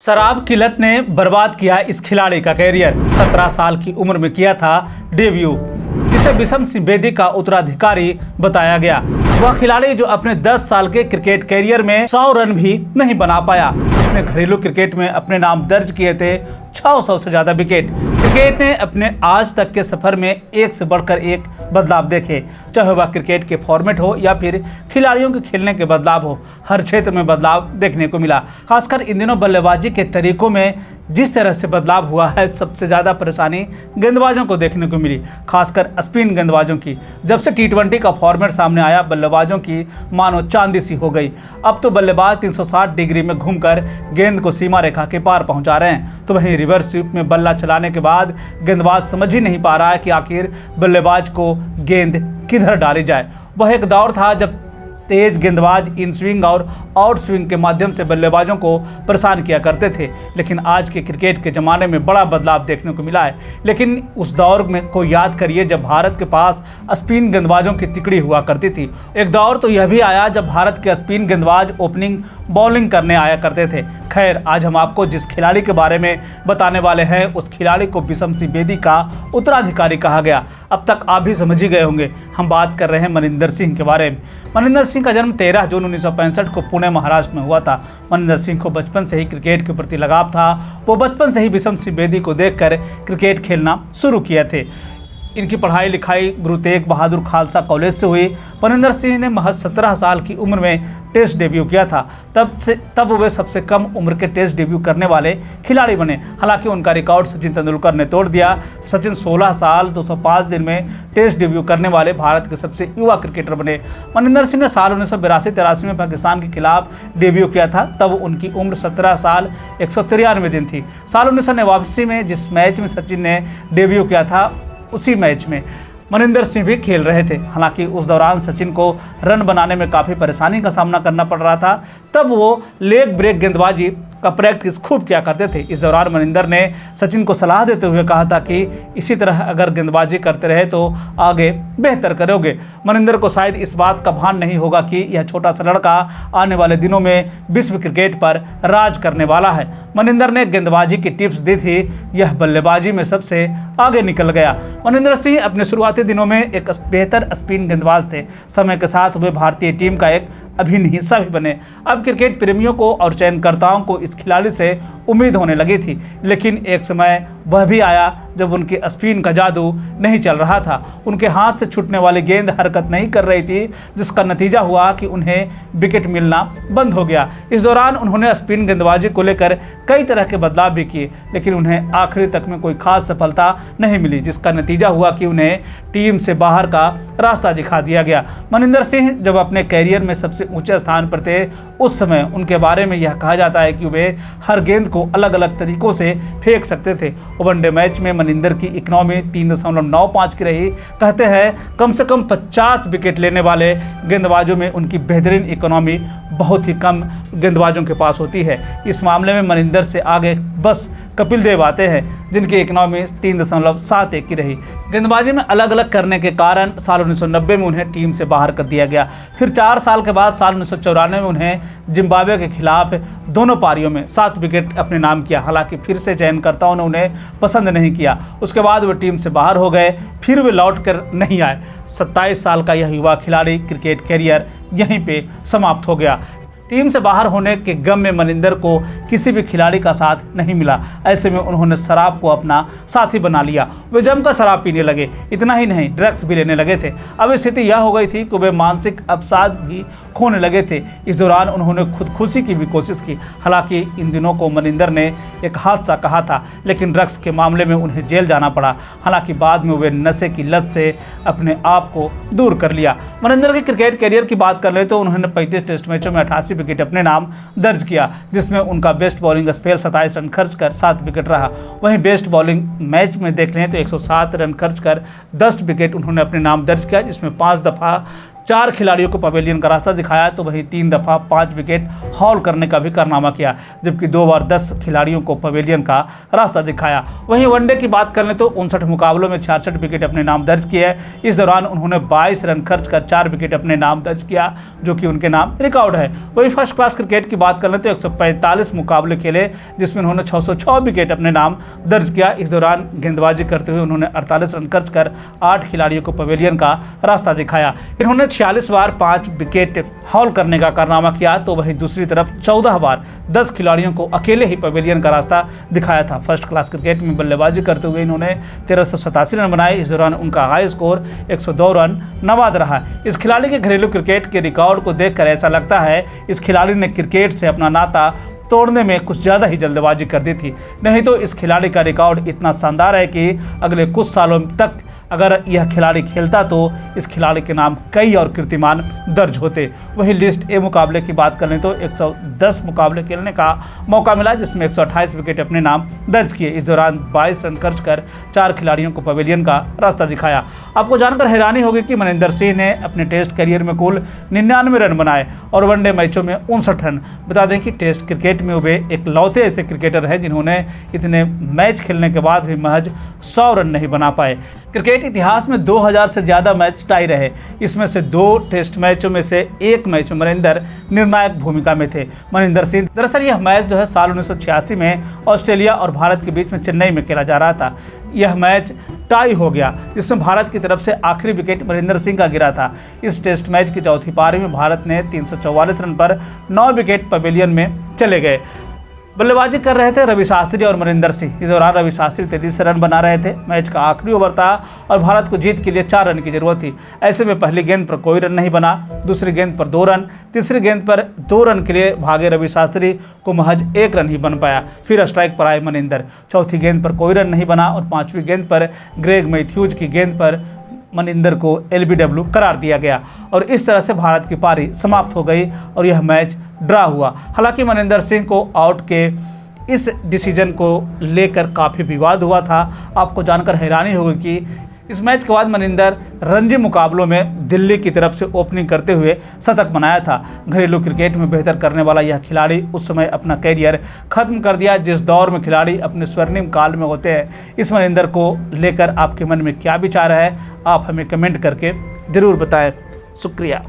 शराब की लत ने बर्बाद किया इस खिलाड़ी का कैरियर। 17 साल की उम्र में किया था डेब्यू। इसे विषम सिंह बेदी का उत्तराधिकारी बताया गया। वह खिलाड़ी जो अपने 10 साल के क्रिकेट कैरियर में 100 रन भी नहीं बना पाया। उसने घरेलू क्रिकेट में अपने नाम दर्ज किए थे 600 से ज्यादा विकेट। क्रिकेट ने अपने आज तक के सफर में एक से बढ़कर एक बदलाव देखे, चाहे वह क्रिकेट के फॉर्मेट हो या फिर खिलाड़ियों के खेलने के बदलाव हो। हर क्षेत्र में बदलाव देखने को मिला। खासकर इन दिनों बल्लेबाजी के तरीकों में जिस तरह से बदलाव हुआ है, सबसे ज़्यादा परेशानी गेंदबाजों को देखने को मिली, खासकर स्पिन गेंदबाजों की। जब से टी20 का फॉर्मेट सामने आया, बल्लेबाजों की मानो चांदी सी हो गई। अब तो बल्लेबाज 360 डिग्री में घूमकर गेंद को सीमा रेखा के पार पहुंचा रहे हैं, तो वहीं रिवर्स स्वीप में बल्ला चलाने के बाद गेंदबाज समझ ही नहीं पा रहा है कि आखिर बल्लेबाज को गेंद किधर डाली जाए। वह एक दौर था जब तेज गेंदबाज इन स्विंग और आउट स्विंग के माध्यम से बल्लेबाजों को परेशान किया करते थे, लेकिन आज के क्रिकेट के ज़माने में बड़ा बदलाव देखने को मिला है। लेकिन उस दौर में को याद करिए जब भारत के पास स्पिन गेंदबाजों की तिकड़ी हुआ करती थी। एक दौर तो यह भी आया जब भारत के स्पिन गेंदबाज ओपनिंग बॉलिंग करने आया करते थे। खैर, आज हम आपको जिस खिलाड़ी के बारे में बताने वाले हैं, उस खिलाड़ी को विषम सिंह बेदी का उत्तराधिकारी कहा गया। अब तक आप भी समझ ही गए होंगे, हम बात कर रहे हैं मनिंदर सिंह के बारे में। मनिंदर सिंह का जन्म 13 जून 1965 को पुणे महाराष्ट्र में हुआ था। मनिंदर सिंह को बचपन से ही क्रिकेट के प्रति लगाव था। वो बचपन से ही विषम सिंह बेदी को देखकर क्रिकेट खेलना शुरू किए थे। इनकी पढ़ाई लिखाई गुरु तेग बहादुर खालसा कॉलेज से हुई। मनिंदर सिंह ने महज 17 साल की उम्र में टेस्ट डेब्यू किया था। तब वे सबसे कम उम्र के टेस्ट डेब्यू करने वाले खिलाड़ी बने। हालांकि उनका रिकॉर्ड सचिन तेंदुलकर ने तोड़ दिया। सचिन 16 साल 205 दिन में टेस्ट डेब्यू करने वाले भारत के सबसे युवा क्रिकेटर बने। मनिंदर सिंह ने साल 1982-83 में पाकिस्तान के खिलाफ डेब्यू किया था। तब उनकी उम्र 17 साल 193 दिन थी। साल 1989 में जिस मैच में सचिन ने डेब्यू किया था, उसी मैच में मनिंदर सिंह भी खेल रहे थे। हालांकि उस दौरान सचिन को रन बनाने में काफ़ी परेशानी का सामना करना पड़ रहा था। तब वो लेग ब्रेक गेंदबाजी का प्रैक्टिस खूब किया करते थे। इस दौरान मनिंदर ने सचिन को सलाह देते हुए कहा था कि इसी तरह अगर गेंदबाजी करते रहे तो आगे बेहतर करोगे। मनिंदर को शायद इस बात का भान नहीं होगा कि यह छोटा सा लड़का आने वाले दिनों में विश्व क्रिकेट पर राज करने वाला है। मनिंदर ने गेंदबाजी की टिप्स दी थी, यह बल्लेबाजी में सबसे आगे निकल गया। मनिंदर सिंह अपने शुरुआती दिनों में एक बेहतर स्पिन गेंदबाज थे। समय के साथ वे भारतीय टीम का एक अभिन्न हिस्सा भी बने। अब क्रिकेट प्रेमियों को और चयनकर्ताओं को इस खिलाड़ी से उम्मीद होने लगी थी, लेकिन एक समय वह भी आया जब उनके स्पिन का जादू नहीं चल रहा था। उनके हाथ से छूटने वाली गेंद हरकत नहीं कर रही थी, जिसका नतीजा हुआ कि उन्हें विकेट मिलना बंद हो गया। इस दौरान उन्होंने स्पिन गेंदबाजी को लेकर कई तरह के बदलाव भी किए, लेकिन उन्हें आखिरी तक में कोई खास सफलता नहीं मिली, जिसका नतीजा हुआ कि उन्हें टीम से बाहर का रास्ता दिखा दिया गया। मनिंदर सिंह जब अपने कैरियर में सबसे ऊंचे स्थान पर थे, उस समय उनके बारे में यह कहा जाता है कि वे हर गेंद को अलग अलग तरीकों से फेंक सकते थे। वनडे मैच में मनिंदर की इकोनॉमी 3.95 की रही। कहते हैं कम से कम 50 विकेट लेने वाले गेंदबाजों में उनकी बेहतरीन इकोनॉमी बहुत ही कम गेंदबाजों के पास होती है। इस मामले में मनिंदर से आगे बस कपिल देव आते हैं, जिनकी इकोनॉमी 3.71 की रही। गेंदबाजी में अलग अलग करने के कारण साल 1990 में उन्हें टीम से बाहर कर दिया गया। फिर 4 साल के बाद साल 1994 में उन्हें जिम्बाब्वे के खिलाफ दोनों पारियों में 7 विकेट अपने नाम किया। हालांकि फिर से चयनकर्ताओं ने उन्हें पसंद नहीं किया। उसके बाद वे टीम से बाहर हो गए, फिर वे लौट कर नहीं आए। 27 साल का यह युवा खिलाड़ी क्रिकेट कैरियर यहीं पे समाप्त हो गया। टीम से बाहर होने के गम में मनिंदर को किसी भी खिलाड़ी का साथ नहीं मिला। ऐसे में उन्होंने शराब को अपना साथी बना लिया। वे जमकर शराब पीने लगे। इतना ही नहीं, ड्रग्स भी लेने लगे थे। अब स्थिति यह हो गई थी कि वे मानसिक अवसाद भी खोने लगे थे। इस दौरान उन्होंने खुदकुशी की भी कोशिश की। हालांकि इन दिनों को मनिंदर ने एक हादसा कहा था, लेकिन ड्रग्स के मामले में उन्हें जेल जाना पड़ा। हालांकि बाद में वे नशे की लत से अपने आप को दूर कर लिया। मनिंदर के क्रिकेट कैरियर की बात कर ले तो उन्होंने 35 टेस्ट मैचों में 88 विकेट अपने नाम दर्ज किया, जिसमें उनका बेस्ट बॉलिंग स्पेल 27 रन खर्च कर 7 विकेट रहा। वहीं बेस्ट बॉलिंग मैच में देख लें तो 107 रन खर्च कर 10 विकेट उन्होंने अपने नाम दर्ज किया, जिसमें 5 दफ़ा 4 खिलाड़ियों को पवेलियन का रास्ता दिखाया तो वहीं 3 दफ़ा 5 विकेट हॉल करने का भी कारनामा किया, जबकि 2 बार 10 खिलाड़ियों को पवेलियन का रास्ता दिखाया। वहीं वनडे की बात कर लें तो 59 मुकाबलों में 66 विकेट अपने नाम दर्ज किए। इस दौरान उन्होंने 22 रन खर्च कर 4 विकेट अपने नाम दर्ज किया, जो कि उनके नाम रिकॉर्ड है। वहीं फर्स्ट क्लास क्रिकेट की बात कर लें तो 145 मुकाबले खेले, जिसमें उन्होंने 606 विकेट अपने नाम दर्ज किया। इस दौरान गेंदबाजी करते हुए उन्होंने 48 रन खर्च कर 8 खिलाड़ियों को पवेलियन का रास्ता दिखाया। इन्होंने 46 बार 5 विकेट हॉल करने का कारनामा किया, तो वहीं दूसरी तरफ 14 बार 10 खिलाड़ियों को अकेले ही पवेलियन का रास्ता दिखाया था। फर्स्ट क्लास क्रिकेट में बल्लेबाजी करते हुए इन्होंने 1387 रन बनाए। इस दौरान उनका हाई स्कोर 102 रन नवाद रहा। इस खिलाड़ी के घरेलू क्रिकेट के रिकॉर्ड को देखकर ऐसा लगता है इस खिलाड़ी ने क्रिकेट से अपना नाता तोड़ने में कुछ ज़्यादा ही जल्दबाजी कर दी थी। नहीं तो इस खिलाड़ी का रिकॉर्ड इतना शानदार है कि अगले कुछ सालों तक अगर यह खिलाड़ी खेलता तो इस खिलाड़ी के नाम कई और कीर्तिमान दर्ज होते। वहीं लिस्ट ए मुकाबले की बात करें तो 110 मुकाबले खेलने का मौका मिला, जिसमें 128 विकेट अपने नाम दर्ज किए। इस दौरान 22 रन खर्च कर 4 खिलाड़ियों को पवेलियन का रास्ता दिखाया। आपको जानकर हैरानी होगी कि मनिंदर सिंह ने अपने टेस्ट करियर में कुल 99 रन बनाए और वनडे मैचों में 59 रन। बता दें कि टेस्ट क्रिकेट में वे एक लौते ऐसे क्रिकेटर हैं जिन्होंने इतने मैच खेलने के बाद भी महज 100 रन नहीं बना पाए। क्रिकेट इतिहास में 2000 से ज़्यादा मैच टाई रहे। इसमें से 2 टेस्ट मैचों में से 1 मैच में मनिंदर निर्णायक भूमिका में थे। मनिंदर सिंह दरअसल यह मैच जो है साल 1986 में ऑस्ट्रेलिया और भारत के बीच में चेन्नई में खेला जा रहा था। यह मैच टाई हो गया, जिसमें भारत की तरफ से आखिरी विकेट मनिंदर सिंह का गिरा था। इस टेस्ट मैच की चौथी पारी में भारत ने 344 रन पर 9 विकेट पवेलियन में चले गए। बल्लेबाजी कर रहे थे रवि शास्त्री और मनिंदर सिंह। इस दौरान रवि शास्त्री 33 रन बना रहे थे। मैच का आखिरी ओवर था और भारत को जीत के लिए 4 रन की जरूरत थी। ऐसे में पहली गेंद पर कोई रन नहीं बना, दूसरी गेंद पर 2 रन, तीसरी गेंद पर 2 रन के लिए भागे रवि शास्त्री को महज 1 रन ही बन पाया। फिर स्ट्राइक पर आए मनिंदर। चौथी गेंद पर कोई रन नहीं बना और 5वीं गेंद पर ग्रेग मैथ्यूज की गेंद पर मनिंदर को LBW करार दिया गया और इस तरह से भारत की पारी समाप्त हो गई और यह मैच ड्रा हुआ। हालांकि मनिंदर सिंह को आउट के इस डिसीजन को लेकर काफ़ी विवाद हुआ था। आपको जानकर हैरानी होगी कि इस मैच के बाद मनिंदर रणजी मुकाबलों में दिल्ली की तरफ से ओपनिंग करते हुए शतक बनाया था। घरेलू क्रिकेट में बेहतर करने वाला यह खिलाड़ी उस समय अपना कैरियर खत्म कर दिया जिस दौर में खिलाड़ी अपने स्वर्णिम काल में होते हैं। इस मनिंदर को लेकर आपके मन में क्या विचार है, आप हमें कमेंट करके ज़रूर बताएं। शुक्रिया।